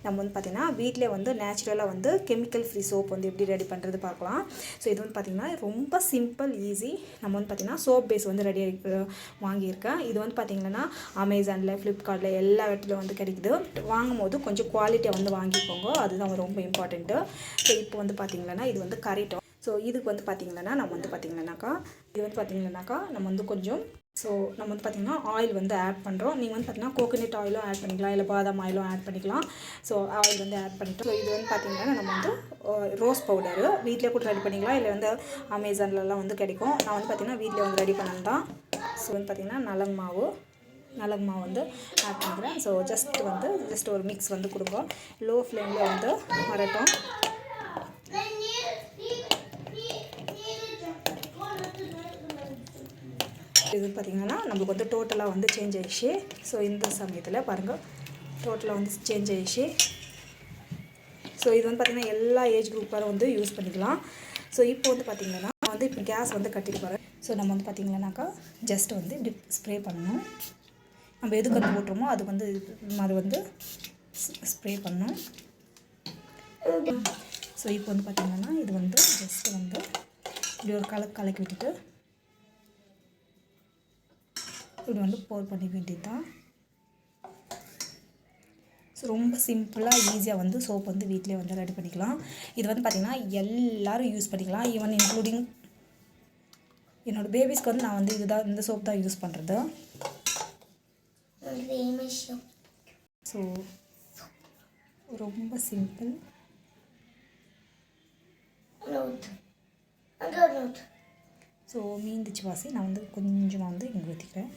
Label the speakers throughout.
Speaker 1: நம்ம வந்து பார்த்திங்கன்னா வீட்டிலே வந்து நேச்சுரலாக வந்து கெமிக்கல் ஃப்ரீ சோப் வந்து எப்படி ரெடி பண்ணுறது பார்க்கலாம். ஸோ இது வந்து பார்த்திங்கன்னா ரொம்ப சிம்பிள் ஈஸி. நம்ம வந்து பார்த்திங்கன்னா சோப் பேஸ் வந்து ரெடி வாங்கியிருக்கேன். இது வந்து பார்த்திங்கன்னா அமேசானில், ஃப்ளிப்கார்ட்டில் எல்லா இடத்துலையும் வந்து கிடைக்குது. வாங்கும் போது கொஞ்சம் குவாலிட்டியாக வந்து வாங்கிக்கோங்க, அதுதான் ரொம்ப இம்பார்ட்டண்ட்டு. ஸோ இப்போ வந்து பார்த்திங்கன்னா இது வந்து கரைட்டும். ஸோ இதுக்கு வந்து பார்த்திங்கன்னா நம்ம வந்து பார்த்திங்கன்னாக்கா நம்ம வந்து கொஞ்சம் நம்ம வந்து பார்த்திங்கன்னா ஆயில் வந்து ஆட் பண்ணுறோம். நீங்கள் வந்து பார்த்திங்கன்னா கோகோனட் ஆயிலும் ஆட் பண்ணிக்கலாம், இல்லை பாதாம் ஆயிலும் ஆட் பண்ணிக்கலாம். ஸோ ஆயில் வந்து ஆட் பண்ணிட்டோம். ஸோ இது வந்து பார்த்திங்கன்னா நம்ம வந்து ரோஸ் பவுடரு வீட்டிலே கூட ரெடி பண்ணிக்கலாம், இல்லை வந்து அமேசான்லலாம் வந்து கிடைக்கும். நான் வந்து பார்த்திங்கன்னா வீட்டில் வந்து ரெடி பண்ணது தான். ஸோ வந்து பார்த்திங்கன்னா நலங்கு மாவு வந்து ஆட் பண்ணிக்கிறேன். ஸோ ஜஸ்ட் ஒரு மிக்ஸ் வந்து கொடுங்க. லோ ஃப்ளேமில் வந்து வரட்டும். இது பார்த்திங்கன்னா நம்மளுக்கு வந்து டோட்டலாக வந்து சேஞ்ச் ஆகிடுச்சு. ஸோ இந்த சமயத்தில் பாருங்கள், டோட்டலாக வந்து சேஞ்ச் ஆகிடுச்சு. ஸோ இது வந்து பார்த்திங்கன்னா எல்லா ஏஜ் குரூப்பாரும் வந்து யூஸ் பண்ணிக்கலாம். ஸோ இப்போ வந்து பார்த்திங்கன்னா நான் வந்து இப்போ கேஸ் வந்து கட்டிட்டு போகிறேன். ஸோ நம்ம வந்து பார்த்திங்கன்னாக்கா ஜஸ்ட் வந்து இப்படி ஸ்ப்ரே பண்ணணும். நம்ம எது கட்டு போட்டுருமோ அது வந்து ஸ்ப்ரே பண்ணணும். ஸோ இப்போ வந்து பார்த்திங்கன்னா இது வந்து ஜஸ்ட்டு வந்து இப்படி ஒரு கலக்கி விட்டுட்டு இப்படி வந்து போர் பண்ணி வேண்டியது தான். ஸோ ரொம்ப சிம்பிளாக ஈஸியாக வந்து சோப் வந்து வீட்டிலே வந்து ரெடி பண்ணிக்கலாம். இது வந்து பார்த்திங்கன்னா எல்லோரும் யூஸ் பண்ணிக்கலாம், ஈவன் இன்க்ளூடிங் என்னோடய பேபிஸ்க்கு வந்து நான் வந்து இந்த சோப் தான் யூஸ் பண்ணுறது. ஸோ ரொம்ப சிம்பிள். ஸோ மீந்துச்சு வாசி நான் வந்து கொஞ்சமாக வந்து இங்கே ஊற்றிக்கிறேன்.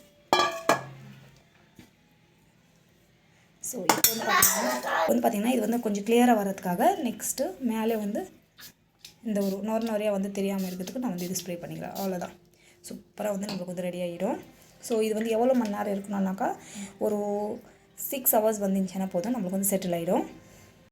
Speaker 1: ஸோ இப்போ வந்து பார்த்திங்கன்னா இது வந்து கொஞ்சம் கிளியராக வர்றதுக்காக நெக்ஸ்ட்டு மேலே வந்து இந்த ஒரு நொறையாக வந்து தெரியாமல் இருக்கிறதுக்கு நான் வந்து இது ஸ்ப்ரே பண்ணிக்கிறேன். அவ்வளோதான். சூப்பராக வந்து நம்மளுக்கு வந்து ரெடி ஆகிடும். ஸோ இது வந்து எவ்வளோ மணி நேரம் இருக்கணும்னாக்கா ஒரு 6 hours வந்துச்சுன்னா போதும், நம்மளுக்கு வந்து செட்டில் ஆகிடும்.